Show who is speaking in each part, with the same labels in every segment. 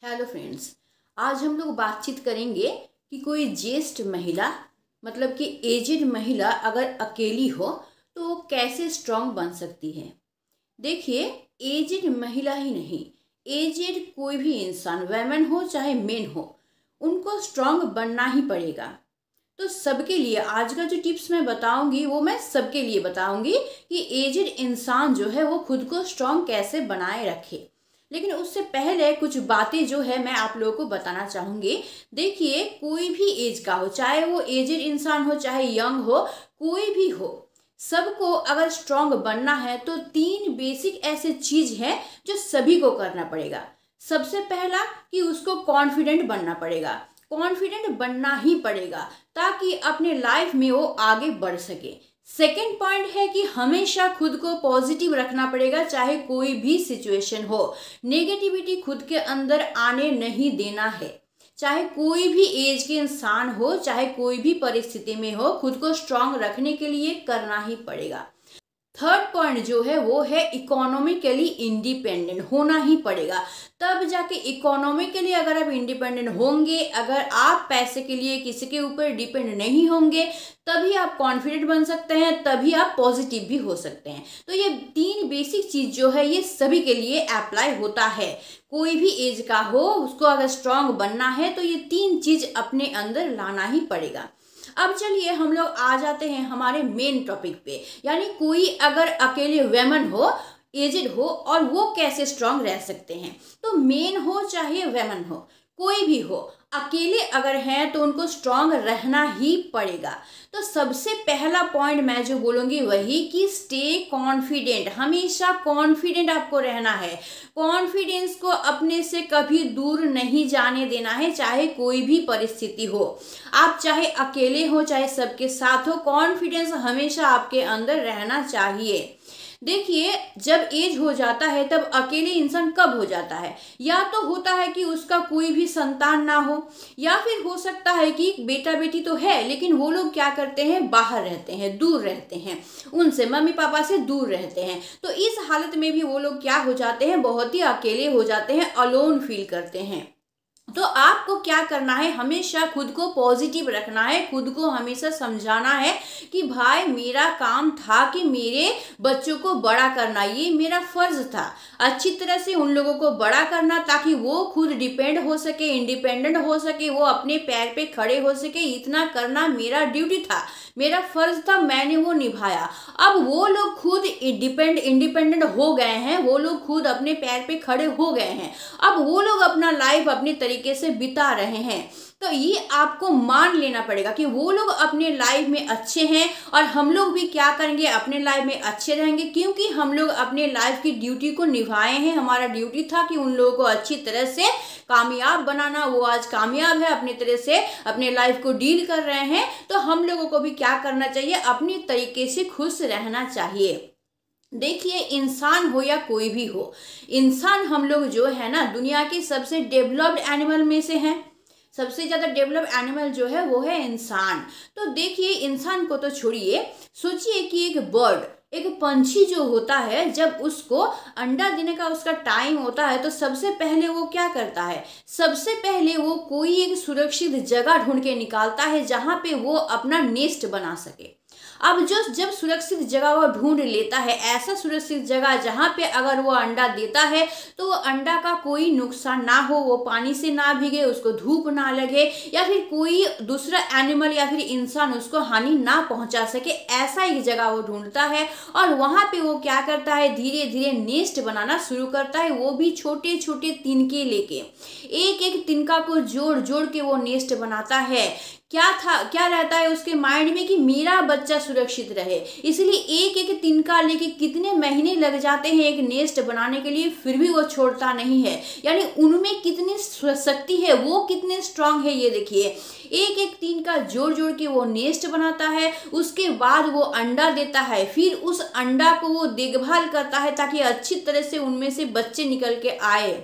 Speaker 1: Hello friends. आज हम लोग बातचीत करेंगे कि कोई ज्येष्ठ महिला मतलब कि एजेड महिला अगर अकेली हो तो वो कैसे स्ट्रांग बन सकती है। देखिए, एजेड महिला ही नहीं, एजेड कोई भी इंसान, वेमेन हो चाहे मेन हो, उनको स्ट्रांग बनना ही पड़ेगा। तो सबके लिए आज का जो टिप्स मैं बताऊंगी वो मैं सबके लिए बताऊंगी कि एजेड इंसान जो है वो खुद को स्ट्रांग कैसे बनाए रखे। लेकिन उससे पहले कुछ बातें जो है मैं आप लोगों को बताना चाहूंगी। देखिए, कोई भी एज का हो, चाहे वो एजेड इंसान हो चाहे यंग हो, कोई भी हो, सबको अगर स्ट्रांग बनना है तो तीन बेसिक ऐसे चीज है जो सभी को करना पड़ेगा। सबसे पहला कि उसको कॉन्फिडेंट बनना पड़ेगा। कॉन्फिडेंट बनना ही पड़ेगा ताकि अपने लाइफ में वो आगे बढ़ सके। सेकेंड पॉइंट है कि हमेशा खुद को पॉजिटिव रखना पड़ेगा, चाहे कोई भी सिचुएशन हो। नेगेटिविटी खुद के अंदर आने नहीं देना है। चाहे कोई भी एज के इंसान हो, चाहे कोई भी परिस्थिति में हो, खुद को स्ट्रांग रखने के लिए करना ही पड़ेगा। थर्ड पॉइंट जो है वो है इकोनॉमिकली इंडिपेंडेंट होना ही पड़ेगा। तब जाके इकोनॉमिकली अगर आप इंडिपेंडेंट होंगे, अगर आप पैसे के लिए किसी के ऊपर डिपेंड नहीं होंगे, तभी आप कॉन्फिडेंट बन सकते हैं, तभी आप पॉजिटिव भी हो सकते हैं। तो ये तीन बेसिक चीज जो है ये सभी के लिए अप्लाई होता है। कोई भी एज का हो, उसको अगर स्ट्रांग बनना है तो ये तीन चीज अपने अंदर लाना ही पड़ेगा। अब चलिए हम लोग आ जाते हैं हमारे मेन टॉपिक पे, यानी कोई अगर अकेले वेमन हो, एजेड हो, और वो कैसे स्ट्रांग रह सकते हैं। तो मेन हो चाहे वेमन हो, कोई भी हो, अकेले अगर हैं तो उनको स्ट्रांग रहना ही पड़ेगा। तो सबसे पहला पॉइंट मैं जो बोलूंगी वही कि स्टे कॉन्फिडेंट। हमेशा कॉन्फिडेंट आपको रहना है। कॉन्फिडेंस को अपने से कभी दूर नहीं जाने देना है, चाहे कोई भी परिस्थिति हो। आप चाहे अकेले हो चाहे सबके साथ हो, कॉन्फिडेंस हमेशा आपके अंदर रहना चाहिए। देखिए, जब एज हो जाता है तब अकेले इंसान कब हो जाता है? या तो होता है कि उसका कोई भी संतान ना हो, या फिर हो सकता है कि बेटा बेटी तो है लेकिन वो लोग क्या करते हैं, बाहर रहते हैं, दूर रहते हैं, उनसे मम्मी पापा से दूर रहते हैं। तो इस हालत में भी वो लोग क्या हो जाते हैं, बहुत ही अकेले हो जाते हैं, अलोन फील करते हैं। तो आपको क्या करना है, हमेशा खुद को पॉजिटिव रखना है, खुद को हमेशा समझाना है कि भाई मेरा काम था कि मेरे बच्चों को बड़ा करना, ये मेरा फर्ज था, अच्छी तरह से उन लोगों को बड़ा करना ताकि वो खुद डिपेंड हो सके, इंडिपेंडेंट हो सके, वो अपने पैर पे खड़े हो सके। इतना करना मेरा ड्यूटी था, मेरा फर्ज था, मैंने वो निभाया। अब वो लोग खुद इंडिपेंडेंट हो गए हैं, वो लोग खुद अपने पैर पे खड़े हो गए हैं, अब वो लोग अपना लाइफ अपने तरीके से बिता रहे हैं। तो ये आपको मान लेना पड़ेगा कि वो लोग अपने लाइफ में अच्छे हैं और हम लोग भी क्या करेंगे, अपने लाइफ में अच्छे रहेंगे, क्योंकि हम लोग अपने लाइफ की ड्यूटी को निभाए हैं। हमारा ड्यूटी था कि उन लोगों को अच्छी तरह से कामयाब बनाना। वो आज कामयाब है, अपने तरह से अपने लाइफ को डील कर रहे हैं। तो हम लोगों को भी क्या करना चाहिए, अपनी तरीके से खुश रहना चाहिए। देखिए, इंसान हो या कोई भी हो, इंसान हम लोग जो है ना दुनिया के सबसे डेवलप्ड एनिमल में से हैं। सबसे ज्यादा डेवलप एनिमल जो है वो है इंसान। तो देखिए, इंसान को तो छोड़िए, सोचिए कि एक बर्ड, एक पंछी जो होता है, जब उसको अंडा देने का उसका टाइम होता है तो सबसे पहले वो क्या करता है, सबसे पहले वो कोई एक सुरक्षित जगह ढूंढ के निकालता है जहां पे वो अपना नेस्ट बना सके। अब जब सुरक्षित जगह वो ढूंढ लेता है, ऐसा सुरक्षित जगह जहां पे अगर वो अंडा देता है तो वो अंडा का कोई नुकसान ना हो, वो पानी से ना भीगे, उसको धूप ना लगे, या फिर कोई दूसरा एनिमल या फिर इंसान उसको हानि ना पहुंचा सके, ऐसा एक जगह वो ढूंढता है। और वहां पे वो क्या करता है, धीरे धीरे नेस्ट बनाना शुरू करता है, वो भी छोटे छोटे तिनके लेके, एक एक तिनका को जोड़ जोड़ के वो नेस्ट बनाता है। क्या रहता है उसके माइंड में कि मेरा बच्चा सुरक्षित रहे, इसलिए एक एक तिनका लेके कितने महीने लग जाते हैं एक नेस्ट बनाने के लिए, फिर भी वो छोड़ता नहीं है। यानी उनमें कितनी शक्ति है, वो कितने स्ट्रांग है, ये देखिए। एक एक तिनका जोड़ जोड़ के वो नेस्ट बनाता है, उसके बाद वो अंडा देता है, फिर उस अंडा को वो देखभाल करता है ताकि अच्छी तरह से उनमें से बच्चे निकल के आए।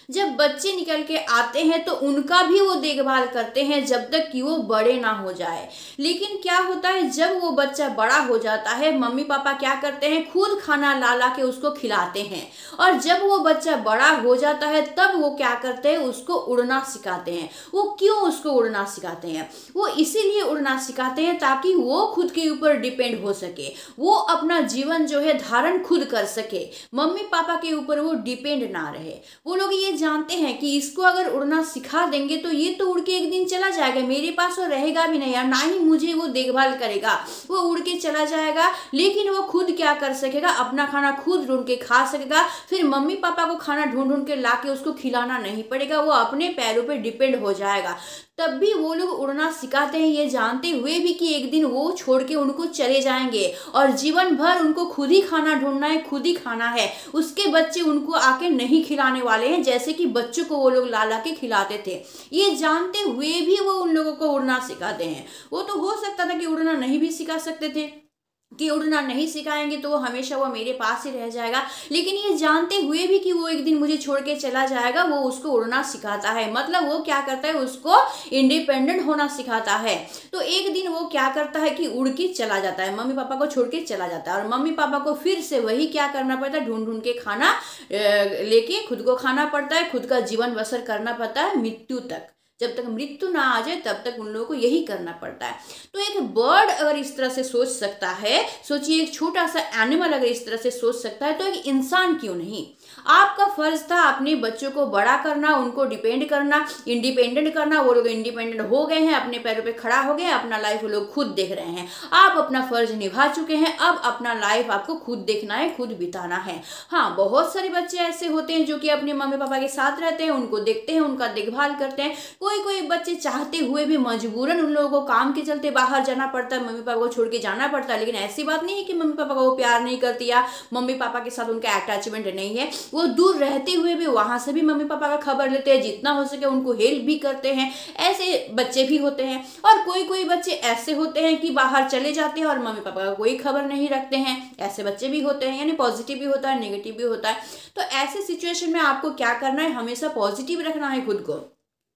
Speaker 1: जब बच्चे निकल के आते हैं तो उनका भी वो देखभाल करते हैं जब तक कि वो बड़े ना हो जाए। लेकिन क्या होता है, जब वो बच्चा बड़ा हो जाता है, मम्मी पापा क्या करते हैं, खुद खाना ला ला के उसको खिलाते हैं। और जब वो बच्चा बड़ा हो जाता है तब वो क्या करते हैं, उसको उड़ना सिखाते हैं। वो क्यों उसको उड़ना सिखाते हैं? वो इसीलिए उड़ना सिखाते हैं ताकि वो खुद के ऊपर डिपेंड हो सके, वो अपना जीवन जो है धारण खुद कर सके, मम्मी पापा के ऊपर वो डिपेंड ना रहे। वो लोग ये जानते हैं कि इसको अगर उड़ना सिखा देंगे तो ये तो उड़ के एक दिन चला जाएगा, मेरे पास वो रहेगा भी नहीं, और ना ही मुझे वो देखभाल करेगा, वो उड़ के चला जाएगा। लेकिन वो खुद क्या कर सकेगा, अपना खाना खुद ढूंढ के खा सकेगा। फिर मम्मी पापा को खाना ढूंढ ढूंढ के ला के उसको खिलाना नहीं पड़ेगा, वो अपने पैरों पे डिपेंड हो जाएगा। तब भी वो लोग उड़ना सिखाते हैं, ये जानते हुए भी कि एक दिन वो छोड़ के उनको चले जाएंगे और जीवन भर उनको खुद ही खाना ढूंढना है, खुद ही खाना है। उसके बच्चे उनको आके नहीं खिलाने वाले हैं जैसे कि बच्चों को वो लोग ला ला के खिलाते थे। ये जानते हुए भी वो उन लोगों को उड़ना सिखाते हैं। वो तो हो सकता था कि उड़ना नहीं भी सिखा सकते थे, कि उड़ना नहीं सिखाएंगे तो वो हमेशा वो मेरे पास ही रह जाएगा, लेकिन ये जानते हुए भी कि वो एक दिन मुझे छोड़ के चला जाएगा, वो उसको उड़ना सिखाता है। मतलब वो क्या करता है, उसको इंडिपेंडेंट होना सिखाता है। तो एक दिन वो क्या करता है कि उड़ के चला जाता है, मम्मी पापा को छोड़ के चला जाता है, और मम्मी पापा को फिर से वही क्या करना पड़ता है, ढूंढ ढूंढ के खाना लेके खुद को खाना पड़ता है, खुद का जीवन बसर करना पड़ता है मृत्यु तक। जब तक मृत्यु ना आ जाए तब तक उन लोगों को यही करना पड़ता है। तो एक बर्ड अगर इस तरह से सोच सकता है, सोचिए एक छोटा सा एनिमल अगर इस तरह से सोच सकता है, तो एक इंसान क्यों नहीं? आपका फर्ज था अपने बच्चों को बड़ा करना, उनको डिपेंड करना, इंडिपेंडेंट करना। वो लोग इंडिपेंडेंट हो गए हैं, अपने पैरों पे खड़ा हो गए, अपना लाइफ वो लोग खुद देख रहे हैं। आप अपना फर्ज निभा चुके हैं, अब अपना लाइफ आपको खुद देखना है, खुद बिताना है। हाँ, बहुत सारे बच्चे ऐसे होते हैं जो कि अपने मम्मी पापा के साथ रहते हैं, उनको देखते हैं, उनका देखभाल करते हैं। कोई कोई बच्चे चाहते हुए भी मजबूरन उन लोगों को काम के चलते बाहर जाना पड़ता है, मम्मी पापा को छोड़ के जाना पड़ता है। लेकिन ऐसी बात नहीं है कि मम्मी पापा को वो प्यार नहीं करती या मम्मी पापा के साथ उनका अटैचमेंट नहीं है। वो दूर रहते हुए भी वहां से भी मम्मी पापा का खबर लेते हैं, जितना हो सके उनको हेल्प भी करते हैं। ऐसे बच्चे भी होते हैं। और कोई कोई बच्चे ऐसे होते हैं कि बाहर चले जाते हैं और मम्मी पापा का कोई खबर नहीं रखते हैं। ऐसे बच्चे भी होते हैं, यानी पॉजिटिव भी होता है, नेगेटिव भी होता है। तो ऐसे सिचुएशन में आपको क्या करना है, हमेशा पॉजिटिव रखना है खुद को।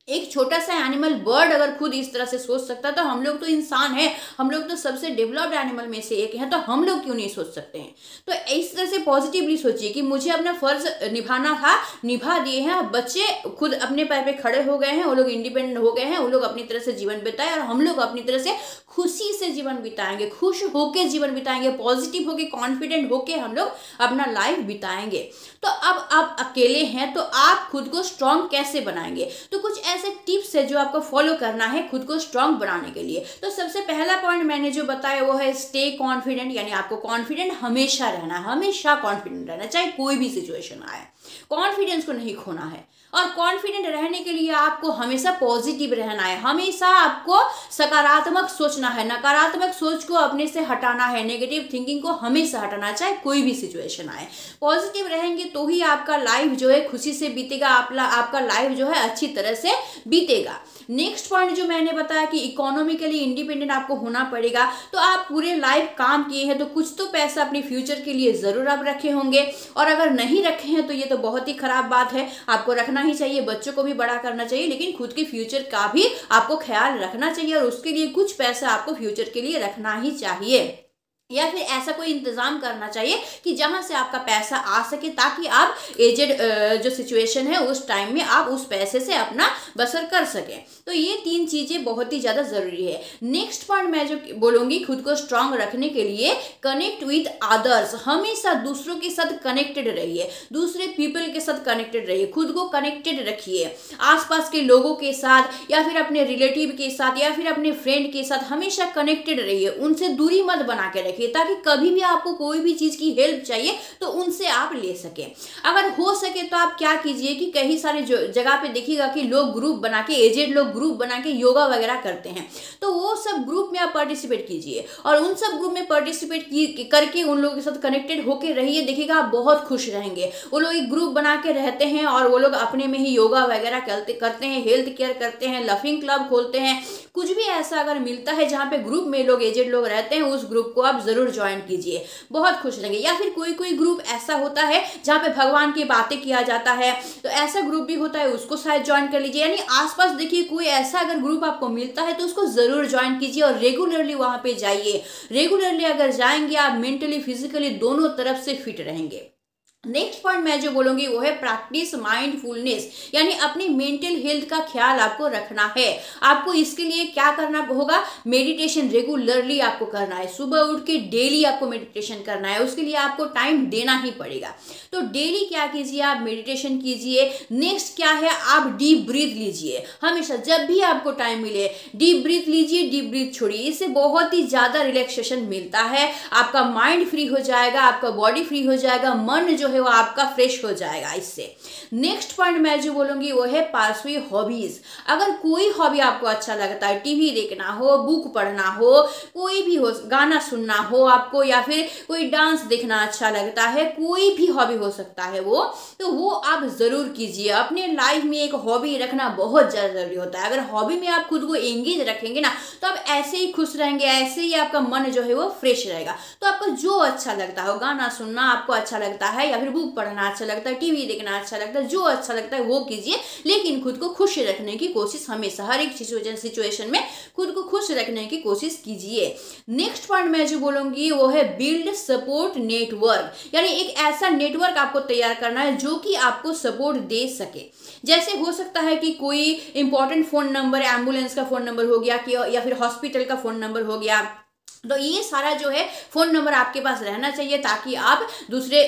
Speaker 1: एक छोटा सा एनिमल बर्ड अगर खुद इस तरह से सोच सकता है, तो हम लोग तो इंसान हैं, हम लोग तो सबसे डेवलप्ड एनिमल में से एक हैं, तो हम लोग क्यों नहीं सोच सकते हैं? तो इस तरह से पॉजिटिवली सोचिए कि मुझे अपना फर्ज निभाना था, निभा दिए हैं। बच्चे खुद अपने पैर पे खड़े हो गए हैं, वो लोग इंडिपेंडेंट हो गए हैं, वो लोग अपनी तरह से जीवन बिताए, और हम लोग अपनी तरह से खुशी से जीवन बिताएंगे, खुश होके जीवन बिताएंगे, पॉजिटिव होके, कॉन्फिडेंट होके हम लोग अपना लाइफ बिताएंगे। तो अब आप अकेले हैं तो आप खुद को स्ट्रांग कैसे बनाएंगे? तो कुछ ऐसे टिप्स है जो आपको फॉलो करना है खुद को स्ट्रांग बनाने के लिए। तो सबसे पहला पॉइंट मैंने जो बताया वो है स्टे कॉन्फिडेंट, यानी आपको कॉन्फिडेंट हमेशा रहना है, हमेशा कॉन्फिडेंट रहना, चाहे कोई भी सिचुएशन आए, कॉन्फिडेंस को नहीं खोना है। और कॉन्फिडेंट रहने के लिए आपको हमेशा पॉजिटिव रहना है, हमेशा आपको सकारात्मक सोचना है, नकारात्मक सोच को अपने से हटाना है, नेगेटिव थिंकिंग को हमेशा हटाना है, चाहे कोई भी सिचुएशन आए। पॉजिटिव रहेंगे तो ही आपका लाइफ जो है खुशी से बीतेगा, आपका लाइफ जो है अच्छी तरह से बीतेगा। नेक्स्ट पॉइंट जो मैंने बताया कि इकोनॉमिकली इंडिपेंडेंट आपको होना पड़ेगा। तो आप पूरे लाइफ काम किए हैं तो कुछ तो पैसा अपने फ्यूचर के लिए जरूर आप रखे होंगे, और अगर नहीं रखे हैं तो ये तो बहुत ही खराब बात है। आपको रखना ही चाहिए, बच्चों को भी बड़ा करना चाहिए, लेकिन खुद के फ्यूचर का भी आपको ख्याल रखना चाहिए, और उसके लिए कुछ पैसा आपको फ्यूचर के लिए रखना ही चाहिए, या फिर ऐसा कोई इंतजाम करना चाहिए कि जहां से आपका पैसा आ सके, ताकि आप एजेड जो सिचुएशन है उस टाइम में आप उस पैसे से अपना बसर कर सकें। तो ये 3 चीजें बहुत ही ज्यादा जरूरी है। नेक्स्ट पॉइंट मैं जो बोलूंगी खुद को स्ट्रांग रखने के लिए, कनेक्ट विद अदर्स, हमेशा दूसरों के साथ कनेक्टेड रहिए, दूसरे पीपल के साथ कनेक्टेड रहिए, खुद को कनेक्टेड रखिए, आसपास के लोगों के साथ या फिर अपने रिलेटिव के साथ या फिर अपने फ्रेंड के साथ हमेशा कनेक्टेड रहिए, उनसे दूरी मत बना के रखिए, ताकि कभी भी आपको कोई भी चीज की हेल्प चाहिए तो उनसे आप ले सके। अगर हो सके तो आप क्या कीजिए कि कई सारे जगह पे देखिएगा कि लोग ग्रुप बना के, एजेड लोग ग्रुप बना के योगा वगैरह करते हैं, तो वो सब ग्रुप में आप पार्टिसिपेट कीजिए, और उन सब ग्रुप में पार्टिसिपेट करके उन लोगों के साथ कनेक्टेड होकर रहिए, देखिएगा आप बहुत खुश रहेंगे। वो लोग एक ग्रुप बना के रहते हैं और वो लोग अपने में ही योगा वगैरह करते हैं, हेल्थ केयर करते हैं, लफिंग क्लब खोलते हैं, कुछ भी ऐसा अगर मिलता है जहाँ पे ग्रुप में लोग एजेड लोग रहते हैं, उस ग्रुप को आप जरूर ज्वाइन कीजिए, बहुत खुश रहेंगे। या फिर कोई कोई ग्रुप ऐसा होता है जहाँ पे भगवान की बातें किया जाता है, तो ऐसा ग्रुप भी होता है, उसको शायद ज्वाइन कर लीजिए। यानी आसपास देखिए कोई ऐसा अगर ग्रुप आपको मिलता है तो उसको जरूर ज्वाइन कीजिए और रेगुलरली वहां पे जाइए। रेगुलरली अगर जाएंगे आप मेंटली फिजिकली दोनों तरफ से फिट रहेंगे। नेक्स्ट पॉइंट मैं जो बोलूंगी वो है प्रैक्टिस माइंडफुलनेस, यानी अपनी मेंटल हेल्थ का ख्याल आपको रखना है। आपको इसके लिए क्या करना होगा, मेडिटेशन रेगुलरली आपको करना है। सुबह उठ के डेली आपको मेडिटेशन करना है, उसके लिए आपको टाइम देना ही पड़ेगा। तो डेली क्या कीजिए, आप मेडिटेशन कीजिए। नेक्स्ट क्या है, आप डीप ब्रीथ लीजिए। हमेशा जब भी आपको टाइम मिले डीप ब्रीथ लीजिए, डीप ब्रीथ छोड़िए। इससे बहुत ही ज्यादा रिलैक्सेशन मिलता है, आपका माइंड फ्री हो जाएगा, आपका बॉडी फ्री हो जाएगा, मन जो है वो आपका फ्रेश हो जाएगा इससे। नेक्स्ट पॉइंट मैं जो बोलूंगी वो है पार्सवी हॉबीज। अगर कोई हॉबी आपको अच्छा लगता है, टीवी देखना हो, बुक पढ़ना हो, कोई भी हो, गाना सुनना हो आपको, या फिर कोई डांस देखना अच्छा लगता है, कोई भी हॉबी हो सकता है वो, तो वो आप जरूर कीजिए। अपने लाइफ में एक हॉबी रखना बहुत ज्यादा जरूरी होता है। अगर हॉबी में आप खुद को एंगेज रखेंगे ना तो आप ऐसे ही खुश रहेंगे, ऐसे ही आपका मन जो है वो फ्रेश रहेगा। तो आपको जो अच्छा लगता हो, गाना सुनना आपको अच्छा लगता है, या फिर बुक पढ़ना अच्छा लगता है, टीवी देखना अच्छा लगता है, जो अच्छा लगता है वो कीजिए। लेकिन खुद को खुश रखने की कोशिश हमेशा, हर एक सिचुएशन में खुद को खुश रखने की कोशिश कीजिए। नेक्स्ट पॉइंट मैं जो बोलूंगी वो है बिल्ड सपोर्ट नेटवर्क, यानी एक ऐसा नेटवर्क आपको तैयार करना है जो कि आपको सपोर्ट दे सके। जैसे हो सकता है कि कोई इंपॉर्टेंट फोन नंबर, एम्बुलेंस का फोन नंबर हो गया कि, या फिर हॉस्पिटल का फोन नंबर हो गया, तो ये सारा जो है फोन नंबर आपके पास रहना चाहिए ताकि आप दूसरे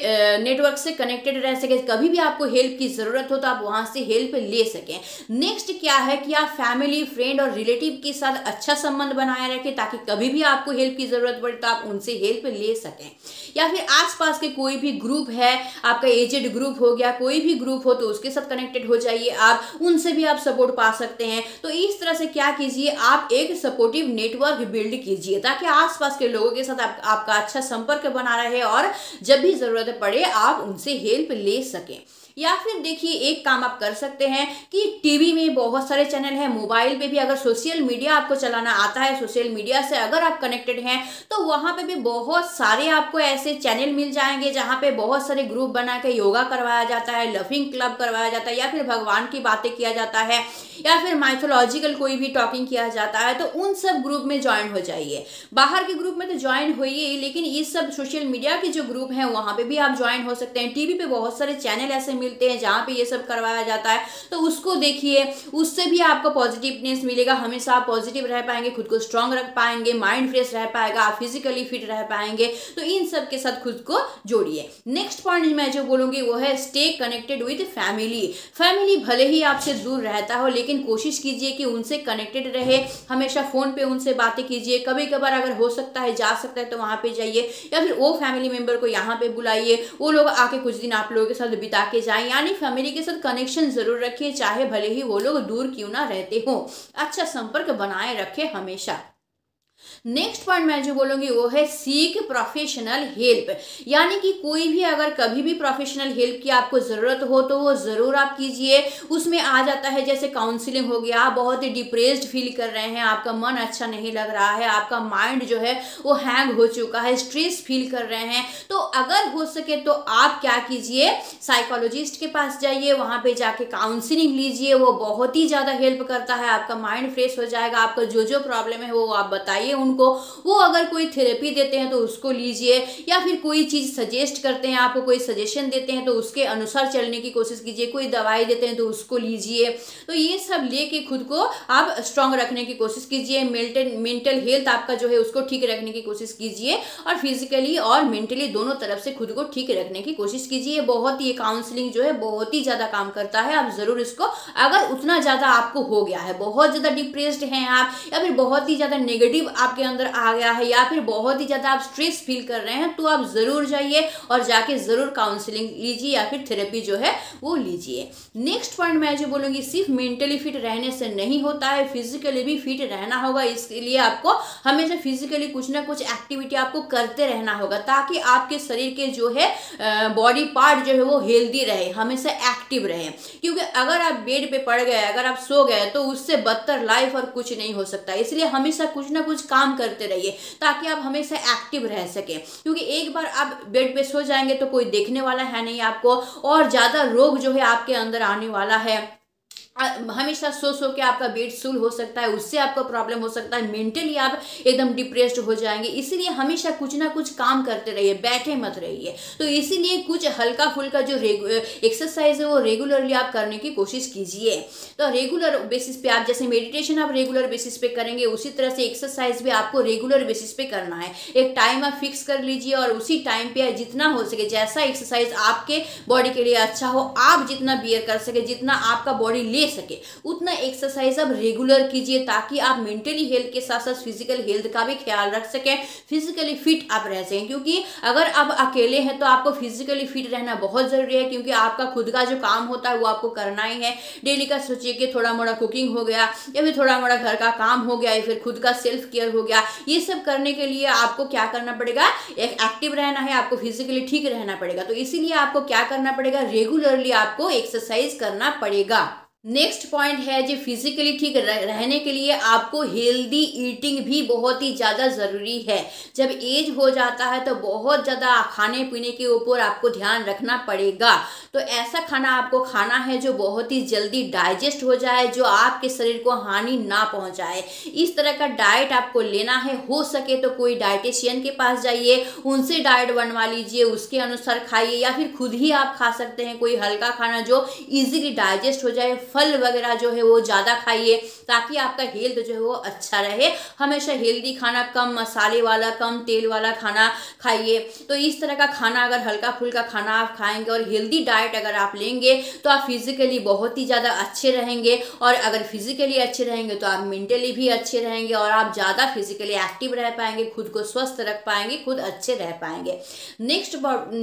Speaker 1: नेटवर्क से कनेक्टेड रह सके। कभी भी आपको हेल्प की जरूरत हो तो आप वहां से हेल्प ले सकें। नेक्स्ट क्या है कि आप फैमिली, फ्रेंड और रिलेटिव के साथ अच्छा संबंध बनाए रखें ताकि कभी भी आपको हेल्प की जरूरत पड़े तो आप उनसे हेल्प ले सकें। या फिर आसपास के कोई भी ग्रुप है, आपका एजेड ग्रुप हो गया, कोई भी ग्रुप हो तो उसके साथ कनेक्टेड हो जाइए, आप उनसे भी आप सपोर्ट पा सकते हैं। तो इस तरह से क्या कीजिए, आप एक सपोर्टिव नेटवर्क बिल्ड कीजिए ताकि आसपास के लोगों के साथ आपका अच्छा संपर्क बना रहे और जब भी जरूरत पड़े आप उनसे हेल्प ले सकें। या फिर देखिए एक काम आप कर सकते हैं कि टीवी में बहुत सारे चैनल हैं, मोबाइल पे भी अगर सोशल मीडिया आपको चलाना आता है, सोशल मीडिया से अगर आप कनेक्टेड हैं तो वहां पे भी बहुत सारे आपको ऐसे चैनल मिल जाएंगे जहां पे बहुत सारे ग्रुप बना के योगा करवाया जाता है, लविंग क्लब करवाया जाता है, या फिर भगवान की बातें किया जाता है, या फिर माइथोलॉजिकल कोई भी टॉकिंग किया जाता है। तो उन सब ग्रुप में ज्वाइन हो जाइए। बाहर के ग्रुप में तो ज्वाइन होइए, लेकिन इस सब सोशल मीडिया के जो ग्रुप हैं वहां पे भी आप ज्वाइन हो सकते हैं। टीवी पे बहुत सारे चैनल ऐसे मिलते हैं जहां पे ये सब करवाया जाता है, तो उसको देखिए, उससे भी आपको पॉजिटिवनेस मिलेगा। हमेशा आप पॉजिटिव रह पाएंगे, खुद को स्ट्रांग रख पाएंगे, माइंड फ्रेश रह पाएगा, आप फिजिकली फिट रह पाएंगे। तो इन सब के साथ खुद को जोड़िए। नेक्स्ट पॉइंट मैं जो बोलूंगी वो है stay connected with family. Family भले ही आपसे दूर रहता हो लेकिन कोशिश कीजिए कि उनसे कनेक्टेड रहे, हमेशा फोन पे उनसे बातें कीजिए। कभी कभार अगर हो सकता है, जा सकता है तो वहां पे जाइए, या फिर वो फैमिली मेंबर को यहाँ पे बुलाइए, वो लोग आके कुछ दिन आप लोगों के साथ बिता के जाएं। यानी फैमिली के साथ कनेक्शन जरूर रखिए, चाहे भले ही वो लोग दूर क्यों ना रहते हो, अच्छा संपर्क बनाए रखे हमेशा। नेक्स्ट पॉइंट मैं जो बोलूंगी वो है सीक प्रोफेशनल हेल्प, यानी कि कोई भी अगर कभी भी प्रोफेशनल हेल्प की आपको जरूरत हो तो वो जरूर आप कीजिए। उसमें आ जाता है जैसे काउंसलिंग हो गया, आप बहुत ही डिप्रेस्ड फील कर रहे हैं, आपका मन अच्छा नहीं लग रहा है, आपका माइंड जो है वो हैंग हो चुका है, स्ट्रेस फील कर रहे हैं, तो अगर हो सके तो आप क्या कीजिए, साइकोलॉजिस्ट के पास जाइए, वहां पे जाके काउंसलिंग लीजिए। वो बहुत ही ज्यादा हेल्प करता है, आपका माइंड फ्रेश हो जाएगा। आपका जो जो प्रॉब्लम है वो आप बताइए उनको, वो अगर कोई थेरेपी देते हैं तो उसको लीजिए, या फिर कोई चीज सजेस्ट करते हैं, आपको कोई सजेशन देते हैं तो उसके अनुसार चलने की कोशिश कीजिए, कोई दवाई देते हैं तो उसको लीजिए। तो ये सब लेके खुद को आप स्ट्रांग रखने की कोशिश कीजिए। मेंटल हेल्थ आपका जो है उसको ठीक रखने की कोशिश कीजिए, और फिजिकली और मेंटली दोनों तरफ से खुद को ठीक रखने की कोशिश कीजिए। बहुत ही काउंसलिंग जो है बहुत ही ज्यादा काम करता है, आप जरूर इसको, अगर उतना ज्यादा आपको हो गया है, बहुत ज्यादा डिप्रेस्ड हैं आप, या फिर बहुत ही ज्यादा नेगेटिव आपके आपके अंदर आ गया है या फिर बहुत ही ज़्यादा आप स्ट्रेस फील कर रहे हैं, तो आप ज़रूर जाइए और जाके ज़रूर काउंसलिंग लीजिए या फिर थेरेपी जो है वो लीजिए। नेक्स्ट पॉइंट मैं जो बोलूँगी, सिर्फ मेंटली फिट रहने से नहीं होता है, फिजिकली भी फिट रहना होगा। इसके लिए आपको हमेशा फिजिकली कुछ ना कुछ एक्टिविटी आपको करते रहना होगा, ताकि आपके शरीर के जो है बॉडी पार्ट जो है वो हेल्दी रहे, हमेशा एक्टिव रहे। क्योंकि अगर आप बेड पे पड़ गए, अगर आप सो गए, तो उससे बदतर लाइफ और कुछ नहीं हो सकता। इसलिए हमेशा कुछ ना कुछ काम करते रहिए ताकि आप हमेशा एक्टिव रह सके। क्योंकि एक बार आप बेड पे सो जाएंगे तो कोई देखने वाला है नहीं आपको, और ज़्यादा रोग जो है आपके अंदर आने वाला है। हमेशा सो के आपका वेट सूल हो सकता है, उससे आपको प्रॉब्लम हो सकता है, मेंटली आप एकदम डिप्रेस्ड हो जाएंगे। इसीलिए हमेशा कुछ ना कुछ काम करते रहिए, बैठे मत रहिए। तो इसीलिए कुछ हल्का फुल्का जो एक्सरसाइज है वो रेगुलरली आप करने की कोशिश कीजिए। तो रेगुलर बेसिस पे आप, जैसे मेडिटेशन आप रेगुलर बेसिस पे करेंगे, उसी तरह से एक्सरसाइज भी आपको रेगुलर बेसिस पे करना है। एक टाइम आप फिक्स कर लीजिए और उसी टाइम पे जितना हो सके, जैसा एक्सरसाइज आपके बॉडी के लिए अच्छा हो, आप जितना बियर कर सके, जितना आपका बॉडी ले सके, उतना एक्सरसाइज आप रेगुलर कीजिए, ताकि आप मेंटली हेल्थ के साथ साथ फिजिकल हेल्थ का भी ख्याल रख सकें, फिजिकली फिट आप रह सकें। क्योंकि अगर आप अकेले हैं तो आपको फिजिकली फिट रहना बहुत जरूरी है, क्योंकि आपका खुद का जो काम होता है वो आपको करना ही है। डेली का सोचिए कि थोड़ा मोड़ा कुकिंग हो गया, या फिर थोड़ा मोड़ा घर का काम हो गया, या फिर खुद का सेल्फ केयर हो गया। ये सब करने के लिए आपको क्या करना पड़ेगा, एक एक्टिव रहना है, आपको फिजिकली ठीक रहना पड़ेगा। तो इसीलिए आपको क्या करना पड़ेगा, रेगुलरली आपको एक्सरसाइज करना पड़ेगा। नेक्स्ट पॉइंट है जो फिजिकली ठीक रहने के लिए आपको हेल्दी ईटिंग भी बहुत ही ज़्यादा ज़रूरी है। जब एज हो जाता है तो बहुत ज़्यादा खाने पीने के ऊपर आपको ध्यान रखना पड़ेगा। तो ऐसा खाना आपको खाना है जो बहुत ही जल्दी डाइजेस्ट हो जाए, जो आपके शरीर को हानि ना पहुंचाए। इस तरह का डाइट आपको लेना है। हो सके तो कोई डाइटिशियन के पास जाइए, उनसे डाइट बनवा लीजिए, उसके अनुसार खाइए, या फिर खुद ही आप खा सकते हैं कोई हल्का खाना जो इजीली डाइजेस्ट हो जाए। फल वगैरह जो है वो ज़्यादा खाइए, ताकि आपका हेल्थ जो है वो अच्छा रहे। हमेशा हेल्दी खाना, कम मसाले वाला, कम तेल वाला खाना खाइए। तो इस तरह का खाना, अगर हल्का फुल्का खाना आप खाएंगे और हेल्दी डाइट अगर आप लेंगे, तो आप फिजिकली बहुत ही ज़्यादा अच्छे रहेंगे। और अगर फिजिकली अच्छे रहेंगे तो आप मेंटली भी अच्छे रहेंगे, और आप ज़्यादा फिजिकली एक्टिव रह पाएंगे, खुद को स्वस्थ रख पाएंगे, खुद अच्छे रह पाएंगे। नेक्स्ट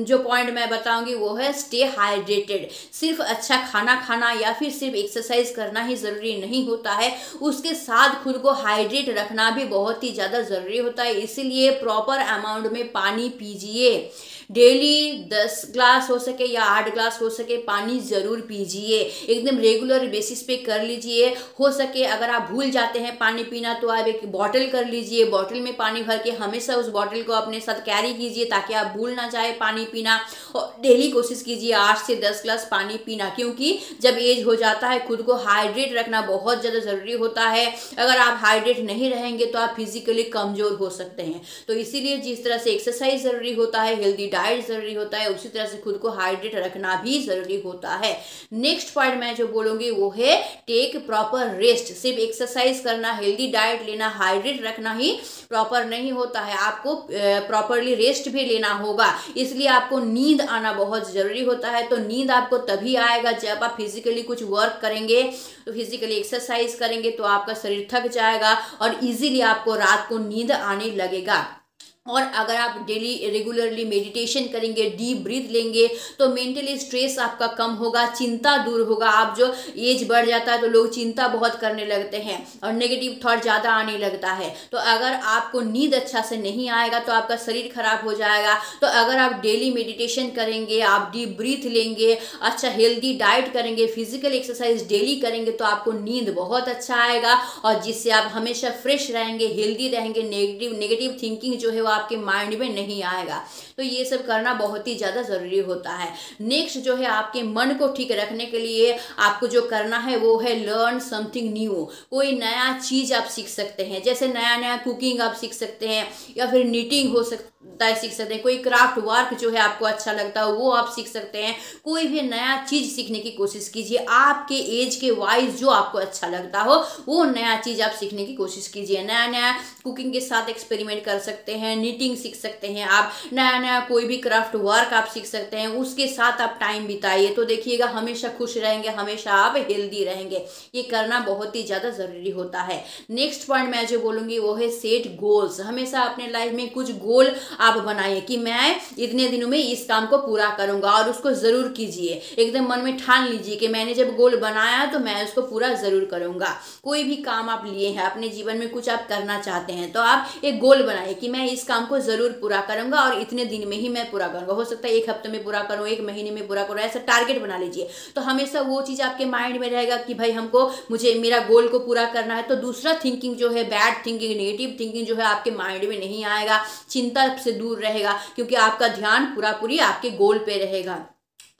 Speaker 1: जो पॉइंट मैं बताऊंगी वो है स्टे हाइड्रेटेड। सिर्फ अच्छा खाना खाना या फिर सिर्फ एक्सरसाइज करना ही जरूरी नहीं होता है, उसके साथ खुद को हाइड्रेट रखना भी बहुत ही ज़्यादा ज़रूरी होता है। इसीलिए प्रॉपर अमाउंट में पानी पीजिए। डेली 10 ग्लास हो सके या 8 ग्लास हो सके पानी ज़रूर पीजिए। एकदम रेगुलर बेसिस पे कर लीजिए। हो सके अगर आप भूल जाते हैं पानी पीना, तो आप एक बॉटल कर लीजिए, बॉटल में पानी भर के हमेशा उस बॉटल को अपने साथ कैरी कीजिए, ताकि आप भूल ना जाए पानी पीना। और डेली कोशिश कीजिए 8 से 10 ग्लास पानी पीना, क्योंकि जब एज हो जाता है खुद को हाइड्रेट रखना बहुत ज़्यादा ज़रूरी होता है। अगर आप हाइड्रेट नहीं रहेंगे तो आप फिजिकली कमज़ोर हो सकते हैं। तो इसीलिए जिस तरह से एक्सरसाइज ज़रूरी होता है, हेल्दी डाइट जरूरी होता है, उसी तरह से खुद को हाइड्रेट रखना भी जरूरी होता है। नेक्स्ट पॉइंट मैं जो बोलूंगी वो है टेक प्रॉपर रेस्ट। सिर्फ एक्सरसाइज करना, हेल्दी डाइट लेना, हाइड्रेट रखना ही प्रॉपर नहीं होता है, आपको प्रॉपरली रेस्ट भी लेना होगा। इसलिए आपको नींद आना बहुत जरूरी होता है। तो नींद आपको तभी आएगा जब आप फिजिकली कुछ वर्क करेंगे, तो फिजिकली एक्सरसाइज करेंगे, तो आपका शरीर थक जाएगा और इजीली आपको रात को नींद आने लगेगा। और अगर आप डेली रेगुलरली मेडिटेशन करेंगे, डीप ब्रीथ लेंगे, तो मेंटली स्ट्रेस आपका कम होगा, चिंता दूर होगा। आप जो एज बढ़ जाता है तो लोग चिंता बहुत करने लगते हैं और नेगेटिव थॉट ज़्यादा आने लगता है। तो अगर आपको नींद अच्छा से नहीं आएगा तो आपका शरीर खराब हो जाएगा। तो अगर आप डेली मेडिटेशन करेंगे, आप डीप ब्रीथ लेंगे, अच्छा हेल्दी डाइट करेंगे, फिजिकल एक्सरसाइज डेली करेंगे, तो आपको नींद बहुत अच्छा आएगा, और जिससे आप हमेशा फ्रेश रहेंगे, हेल्दी रहेंगे। नेगेटिव थिंकिंग जो है आपके माइंड में नहीं आएगा। तो ये सब करना बहुत ही ज़्यादा ज़रूरी होता है। नेक्स्ट जो है आपके मन को ठीक रखने के लिए आपको जो करना है वो है लर्न समथिंग न्यू। कोई नया चीज़ आप सीख सकते हैं, जैसे नया नया कुकिंग आप सीख सकते हैं, या फिर नीटिंग हो सकती सीख सकते हैं, कोई क्राफ्ट वर्क जो है आपको अच्छा लगता है वो आप सीख सकते हैं। कोई भी नया चीज सीखने की कोशिश कीजिए, आपके एज के वाइज जो आपको अच्छा लगता हो वो नया चीज आप सीखने की कोशिश कीजिए। नया नया कुकिंग के साथ एक्सपेरिमेंट कर सकते हैं, नीटिंग सीख सकते हैं आप, नया नया कोई भी क्राफ्ट वर्क आप सीख सकते हैं, उसके साथ आप टाइम बिताइए। तो देखिएगा हमेशा खुश रहेंगे, हमेशा आप हेल्दी रहेंगे। ये करना बहुत ही ज्यादा जरूरी होता है। नेक्स्ट पॉइंट मैं जो बोलूंगी वो है सेट गोल्स। हमेशा अपने लाइफ में कुछ गोल आप बनाइए कि मैं इतने दिनों में इस काम को पूरा करूंगा, और उसको जरूर कीजिए। एकदम मन में ठान लीजिए कि मैंने जब गोल बनाया तो मैं उसको पूरा जरूर करूंगा। कोई भी काम आप लिए हैं अपने जीवन में, कुछ आप करना चाहते हैं तो आप एक गोल बनाइए कि मैं इस काम को जरूर पूरा करूंगा और इतने दिन में ही मैं पूरा करूंगा। हो सकता है एक हफ्ते में पूरा करूं, एक महीने में पूरा करूं, ऐसा टारगेट बना लीजिए। तो हमेशा वो चीज आपके माइंड में रहेगा कि भाई हमको मुझे मेरा गोल को पूरा करना है। तो दूसरा थिंकिंग जो है, बैड थिंकिंग, नेगेटिव थिंकिंग जो है आपके माइंड में नहीं आएगा, चिंता से दूर रहेगा, क्योंकि आपका ध्यान पूरा पूरी आपके गोल पे रहेगा।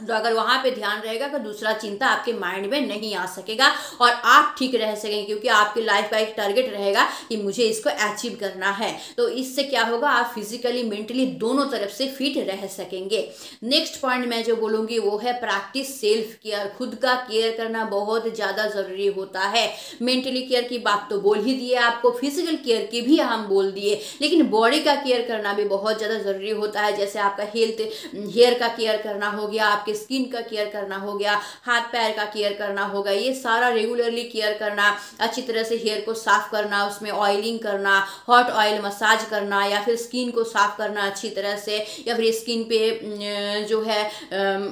Speaker 1: तो अगर वहां पे ध्यान रहेगा तो दूसरा चिंता आपके माइंड में नहीं आ सकेगा और आप ठीक रह सकेंगे, क्योंकि आपकी लाइफ का एक टारगेट रहेगा कि मुझे इसको अचीव करना है। तो इससे क्या होगा, आप फिजिकली मेंटली दोनों तरफ से फिट रह सकेंगे। नेक्स्ट पॉइंट मैं जो बोलूंगी वो है प्रैक्टिस सेल्फ केयर। खुद का केयर करना बहुत ज्यादा जरूरी होता है। मेंटली केयर की बात तो बोल ही दिए आपको, फिजिकल केयर की भी हम बोल दिए, लेकिन बॉडी का केयर करना भी बहुत ज्यादा जरूरी होता है। जैसे आपका हेयर का केयर करना हो गया, आपके स्किन का केयर करना हो गया, हाथ पैर का केयर करना होगा, ये सारा रेगुलरली केयर करना, अच्छी तरह से हेयर को साफ करना, उसमें ऑयलिंग करना, हॉट ऑयल मसाज करना, या फिर स्किन को साफ करना अच्छी तरह से, या फिर स्किन पे जो है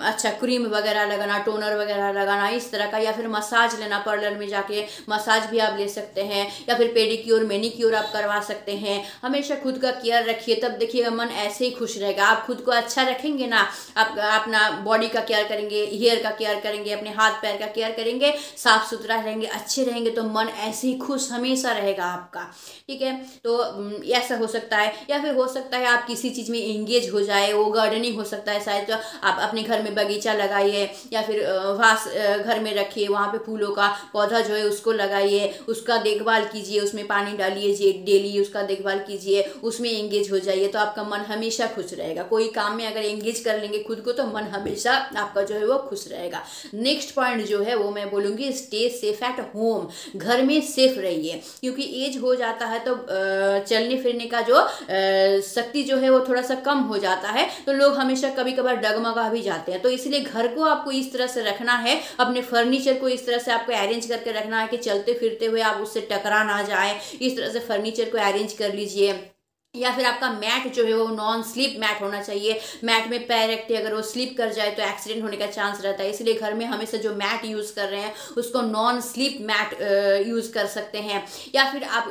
Speaker 1: अच्छा क्रीम वगैरह लगाना, टोनर वगैरह लगाना, इस तरह का, या फिर मसाज लेना, पार्लर में जाके मसाज भी आप ले सकते हैं, या फिर पेडिक्योर मैनिक्योर आप करवा सकते हैं। हमेशा खुद का केयर रखिए, तब देखिएगा मन ऐसे ही खुश रहेगा। आप खुद को अच्छा रखेंगे ना, आप अपना बॉडी का केयर करेंगे, हेयर का केयर करेंगे, अपने हाथ पैर का केयर करेंगे, साफ सुथरा रहेंगे, अच्छे रहेंगे, तो मन ऐसे ही खुश हमेशा रहेगा आपका। ठीक है, तो ऐसा हो सकता है। या फिर हो सकता है आप किसी चीज में एंगेज हो जाए, वो गार्डनिंग हो सकता है शायद, तो आप अपने घर में बगीचा लगाइए, या फिर वास घर में रखिए, वहां पे फूलों का पौधा जो है उसको लगाइए, उसका देखभाल कीजिए, उसमें पानी डालिए डेली, उसका देखभाल कीजिए, उसमें एंगेज हो जाइए, तो आपका मन हमेशा खुश रहेगा। कोई काम में अगर एंगेज कर लेंगे खुद को तो मन हमेशा आपका जो है वो खुश रहेगा। नेक्स्ट पॉइंट जो है वो मैं बोलूंगी स्टे सेफ एट होम। घर में सेफ रहिए, क्योंकि एज हो जाता है तो चलने फिरने का जो शक्ति जो है वो थोड़ा सा कम हो जाता है, तो लोग हमेशा कभी कभार डगमगा भी जाते हैं। तो इसलिए घर को आपको इस तरह से रखना है, अपने फर्नीचर को इस तरह से आपको अरेंज करके रखना है कि चलते फिरते हुए आप उससे टकरा ना जाए। इस तरह से फर्नीचर को अरेंज कर लीजिए। या फिर आपका मैट जो है वो नॉन स्लिप मैट होना चाहिए। मैट में पैर रखते अगर वो स्लिप कर जाए तो एक्सीडेंट होने का चांस रहता है, इसलिए घर में हमेशा जो मैट यूज कर रहे हैं उसको नॉन स्लिप मैट यूज कर सकते हैं। या फिर आप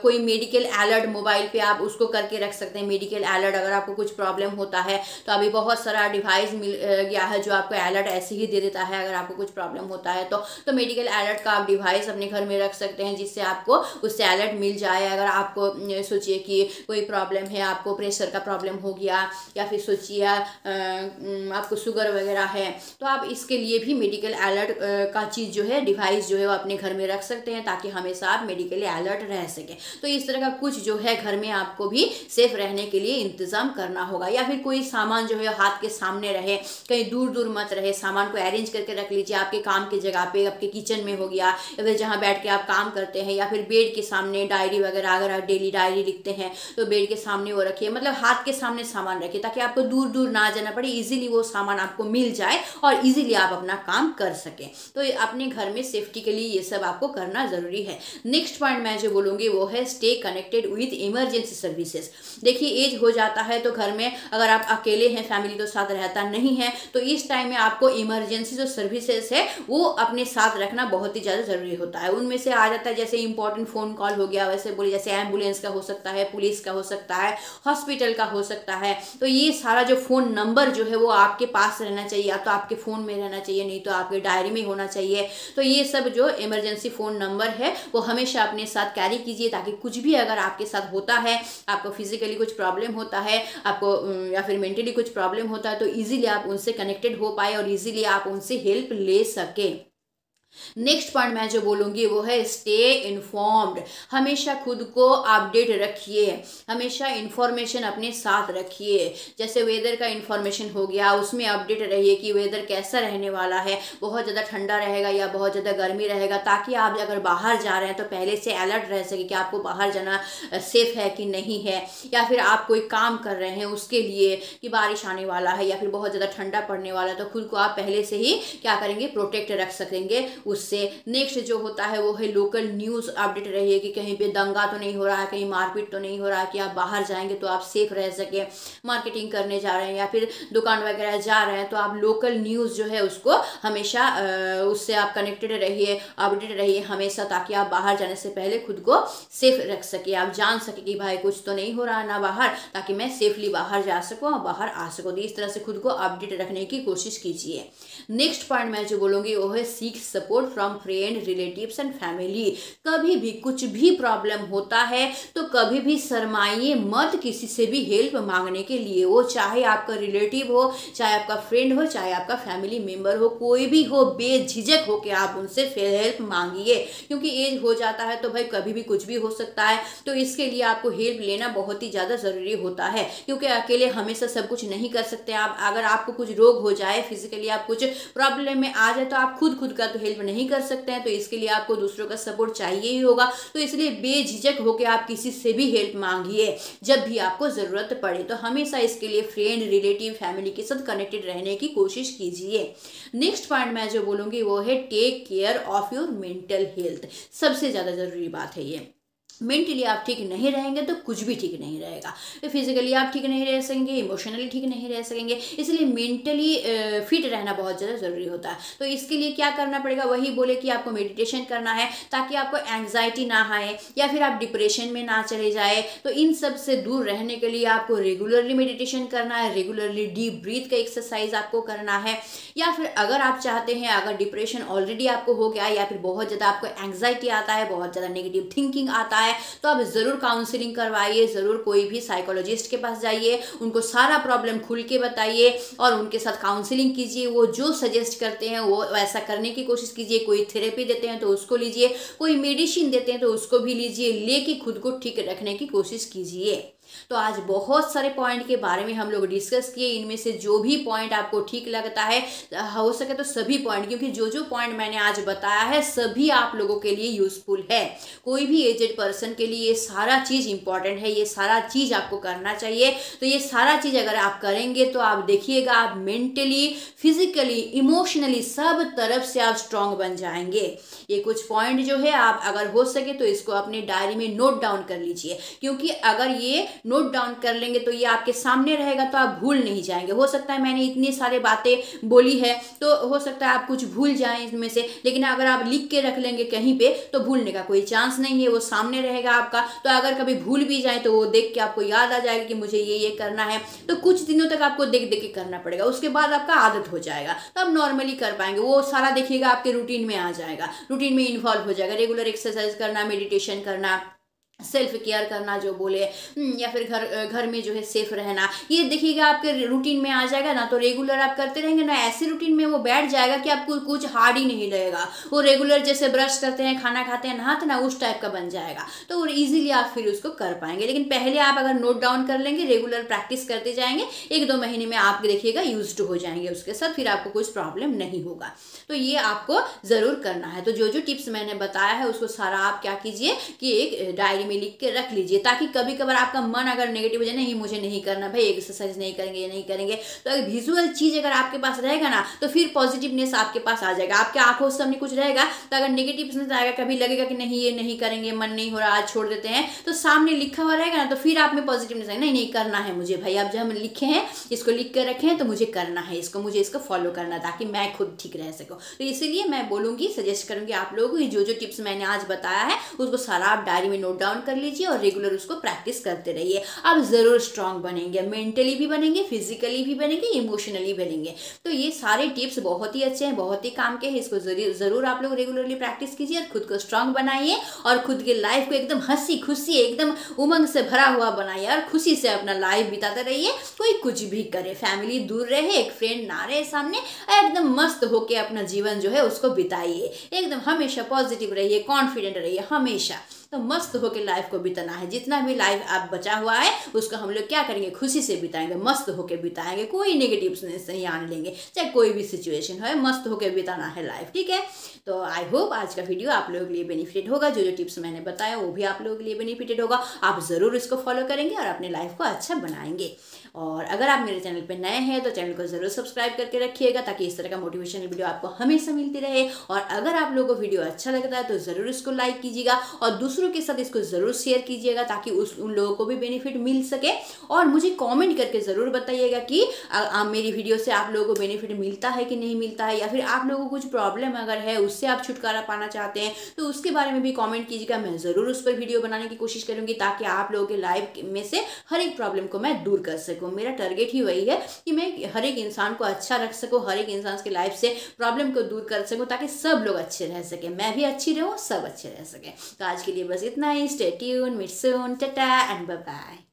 Speaker 1: कोई मेडिकल अलर्ट मोबाइल पे आप उसको करके रख सकते हैं। मेडिकल अलर्ट, अगर आपको कुछ प्रॉब्लम होता है तो अभी बहुत सारा डिवाइस मिल गया है जो आपको अलर्ट ऐसे ही दे देता है अगर आपको कुछ प्रॉब्लम होता है तो मेडिकल अलर्ट का आप डिवाइस अपने घर में रख सकते हैं, जिससे आपको उससे अलर्ट मिल जाए। अगर आपको सोचिए कि कोई प्रॉब्लम है, आपको प्रेशर का प्रॉब्लम हो गया, या फिर सोचिए आपको शुगर वगैरह है, तो आप इसके लिए भी मेडिकल अलर्ट का चीज़ जो है, डिवाइस जो है वो अपने घर में रख सकते हैं, ताकि हमेशा आप मेडिकली अलर्ट रह सकें। तो इस तरह का कुछ जो है घर में आपको भी सेफ रहने के लिए इंतजाम करना होगा। या फिर कोई सामान जो है हाथ के सामने रहे, कहीं दूर दूर मत रहे, सामान को अरेंज करके रख लीजिए आपके काम की जगह पे, आपके किचन में हो गया, या फिर जहाँ बैठ के आप काम करते हैं, या फिर बेड के सामने डायरी वगैरह, अगर आप डेली डायरी लिखते हैं तो बेड के सामने वो रखिए, मतलब हाथ के सामने सामान रखिए, ताकि आपको दूर दूर ना जाना पड़े, इजीली वो सामान आपको मिल जाए और इजीली आप अपना काम कर सकें। तो अपने घर में सेफ्टी के लिए ये सब आपको करना जरूरी है। नेक्स्ट पॉइंट मैं जो बोलूंगी वो है stay connected with emergency services. देखिए एज हो जाता है तो घर में अगर आप अकेले हैं, फैमिली तो साथ रहता नहीं है, तो इस टाइम में आपको इमरजेंसी जो सर्विसेज है वो अपने साथ रखना बहुत ही ज्यादा जरूरी होता है। उनमें से आ जाता है जैसे इंपॉर्टेंट फोन कॉल हो गया, वैसे बोले जैसे एम्बुलेंस का हो सकता है, पुलिस का हो सकता है, हॉस्पिटल का हो सकता है। तो ये सारा जो फोन नंबर जो है वो आपके पास रहना चाहिए, या तो आपके फोन में रहना चाहिए, नहीं तो आपके डायरी में होना चाहिए। तो ये सब जो इमरजेंसी फोन नंबर है वो हमेशा अपने साथ कैरी कीजिए, ताकि कुछ भी अगर आपके साथ होता है, आपको फिजिकली कुछ प्रॉब्लम होता है, आपको या फिर मेंटली कुछ प्रॉब्लम होता है, तो इजीली आप उनसे कनेक्टेड हो पाए और इजीली आप उनसे हेल्प ले सके। नेक्स्ट पॉइंट मैं जो बोलूँगी वो है स्टे इन्फॉर्म्ड। हमेशा खुद को अपडेट रखिए, हमेशा इन्फॉर्मेशन अपने साथ रखिए। जैसे वेदर का इन्फॉर्मेशन हो गया, उसमें अपडेट रहिए कि वेदर कैसा रहने वाला है, बहुत ज़्यादा ठंडा रहेगा या बहुत ज़्यादा गर्मी रहेगा, ताकि आप अगर बाहर जा रहे हैं तो पहले से अलर्ट रह सके कि आपको बाहर जाना सेफ है कि नहीं है। या फिर आप कोई काम कर रहे हैं उसके लिए कि बारिश आने वाला है या फिर बहुत ज़्यादा ठंडा पड़ने वाला है, तो खुद को आप पहले से ही क्या करेंगे, प्रोटेक्ट रख सकेंगे उससे। नेक्स्ट जो होता है वो है लोकल न्यूज़ अपडेट रहिए कि कहीं पे दंगा तो नहीं हो रहा है, कहीं मारपीट तो नहीं हो रहा है, कि आप बाहर जाएंगे तो आप सेफ रह सके। मार्केटिंग करने जा रहे हैं या फिर दुकान वगैरह जा रहे हैं तो आप लोकल न्यूज़ जो है उसको हमेशा उससे आप कनेक्टेड रहिए, अपडेट रहिए हमेशा, ताकि आप बाहर जाने से पहले खुद को सेफ रख सके। आप जान सके कि भाई कुछ तो नहीं हो रहा ना बाहर, ताकि मैं सेफली बाहर जा सकूँ और बाहर आ सकूँ। तो इस तरह से खुद को अपडेट रखने की कोशिश कीजिए। नेक्स्ट पॉइंट मैं जो बोलूँगी वो है seek support from friend, relatives and family. कभी भी कुछ भी प्रॉब्लम होता है तो कभी भी शर्माइए मत किसी से भी हेल्प मांगने के लिए। वो चाहे आपका रिलेटिव हो, चाहे आपका फ्रेंड हो, चाहे आपका फैमिली मेम्बर हो, कोई भी हो, बेझिझक हो के आप उनसे हेल्प मांगिए। क्योंकि एज हो जाता है तो भाई कभी भी कुछ भी हो सकता है, तो इसके लिए आपको हेल्प लेना बहुत ही ज़्यादा ज़रूरी होता है। क्योंकि अकेले हमेशा सब कुछ नहीं कर सकते आप। अगर आपको कुछ रोग हो जाए, फिजिकली आप कुछ प्रॉब्लम में आ जाए, तो आप खुद का तो हेल्प नहीं कर सकते हैं। तो इसके लिए आपको दूसरों का सपोर्ट चाहिए ही होगा। तो इसलिए बेझिझक होकर आप किसी से भी हेल्प मांगिए जब भी आपको ज़रूरत पड़े। तो हमेशा इसके लिए फ्रेंड, रिलेटिव, फैमिली के साथ कनेक्टेड रहने की कोशिश कीजिए। नेक्स्ट पॉइंट मैं जो बोलूँगी वो है take care of your mental health. सबसे ज़्यादा ज़रूरी बात है ये। मेंटली आप ठीक नहीं रहेंगे तो कुछ भी ठीक नहीं रहेगा। फिजिकली आप ठीक नहीं रह सकेंगे, इमोशनली ठीक नहीं रह सकेंगे। इसलिए मेंटली फिट रहना बहुत ज़्यादा ज़रूरी होता है। तो इसके लिए क्या करना पड़ेगा, वही बोले कि आपको मेडिटेशन करना है ताकि आपको एंग्जाइटी ना आए या फिर आप डिप्रेशन में ना चले जाए। तो इन सब से दूर रहने के लिए आपको रेगुलरली मेडिटेशन करना है, रेगुलरली डीप ब्रीथ का एक्सरसाइज आपको करना है। या फिर अगर आप चाहते हैं, अगर डिप्रेशन ऑलरेडी आपको हो गया या फिर बहुत ज़्यादा आपको एंग्जाइटी आता है, बहुत ज़्यादा नेगेटिव थिंकिंग आता है, तो आप ज़रूर काउंसलिंग करवाइए, ज़रूर कोई भी साइकोलॉजिस्ट के पास जाइए, उनको सारा प्रॉब्लम खुल के बताइए और उनके साथ काउंसलिंग कीजिए। वो जो सजेस्ट करते हैं वो वैसा करने की कोशिश कीजिए। कोई थेरेपी देते हैं तो उसको लीजिए, कोई मेडिसिन देते हैं तो उसको भी लीजिए, लेके खुद को ठीक रखने की कोशिश कीजिए। तो आज बहुत सारे पॉइंट के बारे में हम लोग डिस्कस किए। इनमें से जो भी पॉइंट आपको ठीक लगता है, हो सके तो सभी पॉइंट, क्योंकि जो पॉइंट मैंने आज बताया है सभी आप लोगों के लिए यूजफुल है। कोई भी एजेड पर्सन के लिए ये सारा चीज़ इंपॉर्टेंट है, ये सारा चीज़ आपको करना चाहिए। तो ये सारा चीज़ अगर आप करेंगे तो आप देखिएगा आप मेंटली, फिजिकली, इमोशनली सब तरफ से आप स्ट्रांग बन जाएंगे। ये कुछ पॉइंट जो है आप अगर हो सके तो इसको अपने डायरी में नोट डाउन कर लीजिए, क्योंकि अगर ये नोट डाउन कर लेंगे तो ये आपके सामने रहेगा तो आप भूल नहीं जाएंगे। हो सकता है मैंने इतनी सारी बातें बोली है तो हो सकता है आप कुछ भूल जाएं इसमें से, लेकिन अगर आप लिख के रख लेंगे कहीं पे तो भूलने का कोई चांस नहीं है, वो सामने रहेगा आपका। तो अगर कभी भूल भी जाए तो वो देख के आपको याद आ जाएगा कि मुझे ये करना है। तो कुछ दिनों तक आपको देख देख के करना पड़ेगा, उसके बाद आपका आदत हो जाएगा, तो आप नॉर्मली कर पाएंगे। वो सारा देखिएगा आपके रूटीन में आ जाएगा, रूटीन में इन्वॉल्व हो जाएगा। रेगुलर एक्सरसाइज करना, मेडिटेशन करना, सेल्फ केयर करना जो बोले, या फिर घर में जो है सेफ रहना, ये देखिएगा आपके रूटीन में आ जाएगा ना। तो रेगुलर आप करते रहेंगे ना, ऐसे रूटीन में वो बैठ जाएगा कि आपको कुछ हार्ड ही नहीं लगेगा। वो रेगुलर जैसे ब्रश करते हैं, खाना खाते हैं, नहाते ना, उस टाइप का बन जाएगा। तो इजीली आप फिर उसको कर पाएंगे। लेकिन पहले आप अगर नोट डाउन कर लेंगे, रेगुलर प्रैक्टिस करते जाएंगे, 1-2 महीने में आप देखिएगा यूज्ड हो जाएंगे उसके साथ, फिर आपको कुछ प्रॉब्लम नहीं होगा। तो ये आपको ज़रूर करना है। तो जो टिप्स मैंने बताया है उसको सारा आप क्या कीजिए कि एक डायरी में लिख के रख लीजिए, ताकि कभी कभार आपका मन अगर नेगेटिव हो जाए, नहीं मुझे नहीं करना भाई, एक्सरसाइज नहीं करेंगे, ये नहीं करेंगे, तो अगर विजुअल चीज़ अगर आपके पास रहेगा ना तो फिर पॉजिटिवनेस आपके पास आ जाएगा। आपके आंखों से सामने कुछ रहेगा तो अगर नेगेटिवनेस आएगा, कभी लगेगा कि नहीं ये नहीं करेंगे, मन नहीं हो रहा, आज छोड़ देते हैं, तो सामने लिखा हुआ रहेगा ना तो फिर आप में पॉजिटिवनेस आएगा, नहीं करना है मुझे भाई। अब जब हम लिखे हैं, इसको लिख कर रखे हैं तो मुझे करना है, मुझे इसको फॉलो करना, ताकि मैं खुद ठीक रह सकूँ। तो इसीलिए मैं बोलूँगी, सजेस्ट करूँगी आप लोगों को जो टिप्स मैंने आज बताया है उसको सारा आप डायरी में नोट डाउन ऑन कर लीजिए और रेगुलर उसको प्रैक्टिस करते रहिए। आप ज़रूर स्ट्रांग बनेंगे, मेंटली भी बनेंगे, फिजिकली भी बनेंगे, इमोशनली बनेंगे। तो ये सारे टिप्स बहुत ही अच्छे हैं, बहुत ही काम के हैं। इसको ज़रूर आप लोग रेगुलरली प्रैक्टिस कीजिए और खुद को स्ट्रांग बनाइए और खुद की लाइफ को एकदम हंसी खुशी एकदम उमंग से भरा हुआ बनाइए और खुशी से अपना लाइफ बिताते रहिए। कोई कुछ भी करे, फैमिली दूर रहे, एक फ्रेंड ना रहे सामने, एकदम मस्त होके अपना जीवन जो है उसको बिताइए। एकदम हमेशा पॉजिटिव रहिए, कॉन्फिडेंट रहिए हमेशा। तो मस्त होकर लाइफ को बिताना है। जितना भी लाइफ आप बचा हुआ है उसको हम लोग क्या करेंगे, खुशी से बिताएंगे, मस्त होकर बिताएंगे, कोई नेगेटिव्स नहीं आने लेंगे, चाहे कोई भी सिचुएशन हो, मस्त होकर बिताना है लाइफ। ठीक है, तो आई होप आज का वीडियो आप लोगों के लिए बेनिफिटेड होगा। जो जो टिप्स मैंने बताया वो भी आप लोगों के लिए बेनिफिटेड होगा। आप ज़रूर इसको फॉलो करेंगे और अपने लाइफ को अच्छा बनाएंगे। और अगर आप मेरे चैनल पे नए हैं तो चैनल को ज़रूर सब्सक्राइब करके रखिएगा ताकि इस तरह का मोटिवेशनल वीडियो आपको हमेशा मिलती रहे। और अगर आप लोगों को वीडियो अच्छा लगता है तो ज़रूर इसको लाइक कीजिएगा और दूसरों के साथ इसको ज़रूर शेयर कीजिएगा ताकि उन लोगों को भी बेनिफिट मिल सके। और मुझे कमेंट करके ज़रूर बताइएगा कि मेरी वीडियो से आप लोगों को बेनिफिट मिलता है कि नहीं मिलता है, या फिर आप लोगों को कुछ प्रॉब्लम अगर है उससे आप छुटकारा पाना चाहते हैं तो उसके बारे में भी कमेंट कीजिएगा। मैं ज़रूर उस पर वीडियो बनाने की कोशिश करूँगी ताकि आप लोगों के लाइफ में से हर एक प्रॉब्लम को मैं दूर कर सकूँ। मेरा टारगेट ही वही है कि मैं हर एक इंसान को अच्छा रख सकूँ, हर एक इंसान के लाइफ से प्रॉब्लम को दूर कर सकूँ ताकि सब लोग अच्छे रह सके, मैं भी अच्छी रहूँ, सब अच्छे रह सके। तो आज के लिए बस इतना ही। Stay tuned, meet soon, tata and bye bye.